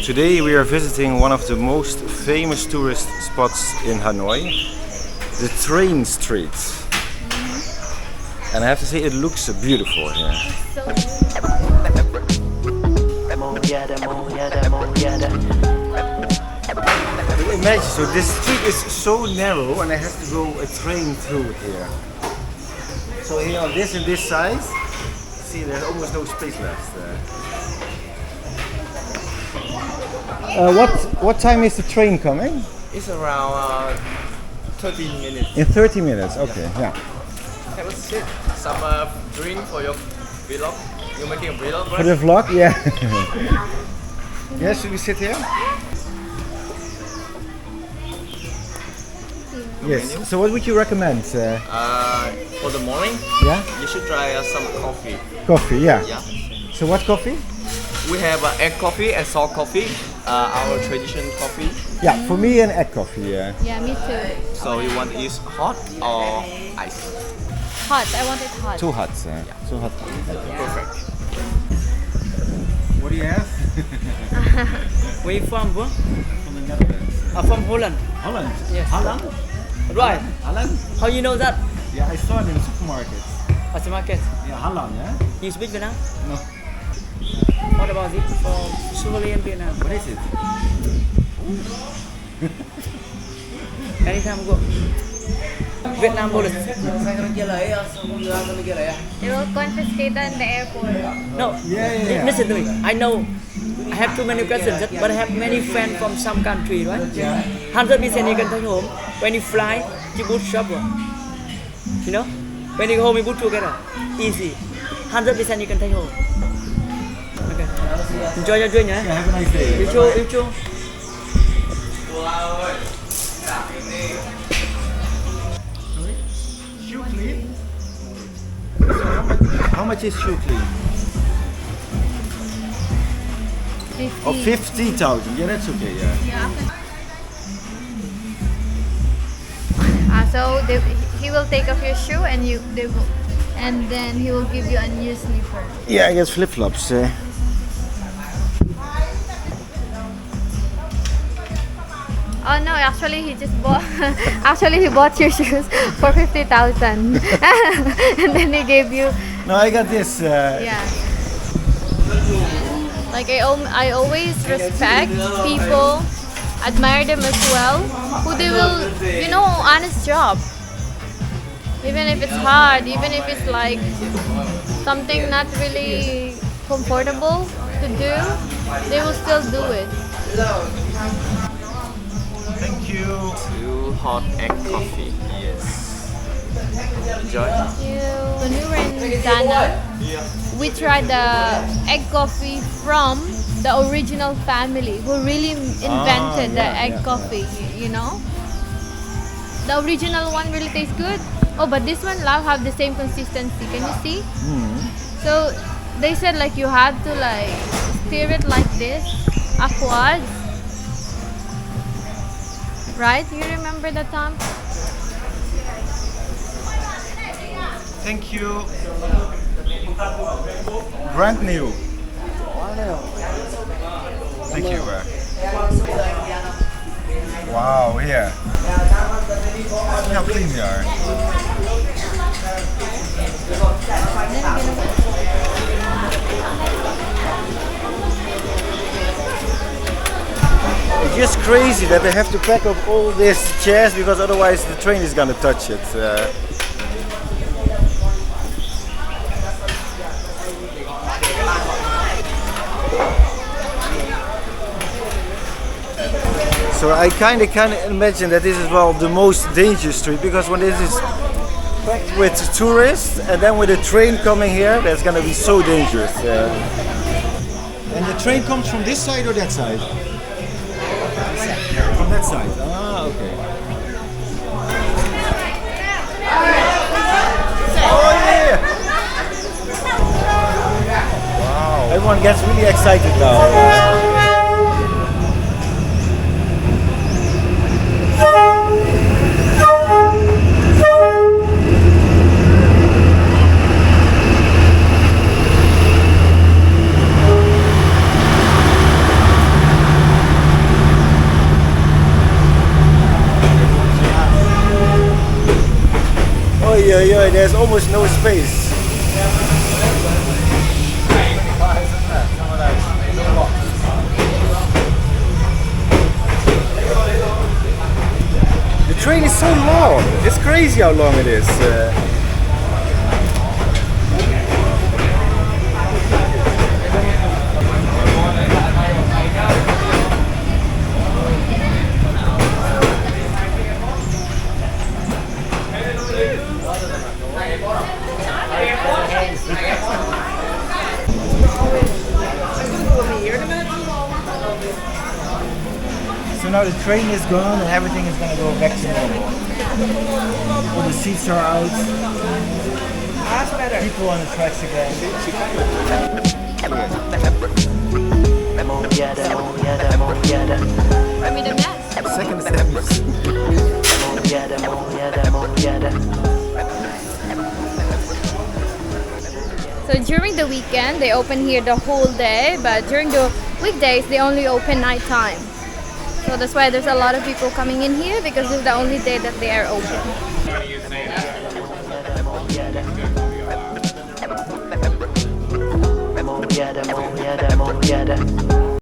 Today we are visiting one of the most famous tourist spots in Hanoi, the train street. And I have to say it looks beautiful here. Imagine, so this street is so narrow and I have to go a train through here. So here on this and this side, see there's almost no space left. What time is the train coming? It's around 30 minutes. In 30 minutes, okay, yeah. Have a sit, some drink for your vlog. You're making a vlog, right? For the vlog, yeah. Yeah, should we sit here? Yes. So what would you recommend? For the morning, Yeah? you should try some coffee. Coffee, yeah. Yeah. So what coffee? We have egg coffee and salt coffee, our traditional coffee. Yeah, for me an egg coffee, yeah. Yeah, me too. So you want it hot or ice? Hot. I want it hot. Too hot, too hot. Perfect. What do you have? Where you from, bro? From the Netherlands. From Holland. Holland? Yes. Holland? Right. Holland? How you know that? Yeah, I saw it in the supermarket. What's the market? Yeah, Holland, yeah? You speak Vietnam? No. What about it from Somali and Vietnam? What is it? Anytime go. Vietnam bullet. They will confiscate that in the airport. No. Yeah. Listen to me. I know. I have too many questions, but I have many friends from some country, right? Yeah. 100% you can take home. When you fly, you book shop. You know? When you go home, you book together. Easy. 100% you can take home. Okay. Enjoy your drink, Yeah, have a nice day. You too. You too. Shoe clean? How much is shoe clean? 50. Oh, 50,000. Yeah, that's okay, yeah. So he will take off your shoe and and then he will give you a new slipper. Yeah, I guess flip-flops. Oh no, actually he just bought. Actually he bought your shoes for 50,000, and then he gave you. No, I got this. Yeah. Like I always respect people, admire them as well, who they will, honest job. Even if it's hard, even if it's like something not really comfortable to do, they will still do it. Thank you. 2 hot egg coffee. Yes. Enjoy. When we were in Ghana, we tried the egg coffee from the original family who really invented the egg coffee, you know? The original one really tastes good. Oh, but this one now have the same consistency. Can you see? So they said like you have to like stir it like this, upwards. Right? You remember that, Tom? Thank you. Brand new. Thank you. Wow, here. See how clean they are. It's just crazy that they have to pack up all these chairs because otherwise the train is gonna touch it. So I kind of imagine that this is the most dangerous street because when this is packed with tourists and then with a train coming here, that's gonna be so dangerous. And the train comes from this side or that side? From that side. Ah, okay. Oh yeah! Wow. Everyone gets really excited now. Hanoi, there's almost no space. The train is so long. It's crazy how long it is. So now the train is gone and everything is gonna go back to normal. All the seats are out. People on the tracks again. I made a mess. Second step. So during the weekend they open here the whole day, but during the weekdays they only open nighttime. So that's why there's a lot of people coming in here, because this is the only day that they are open.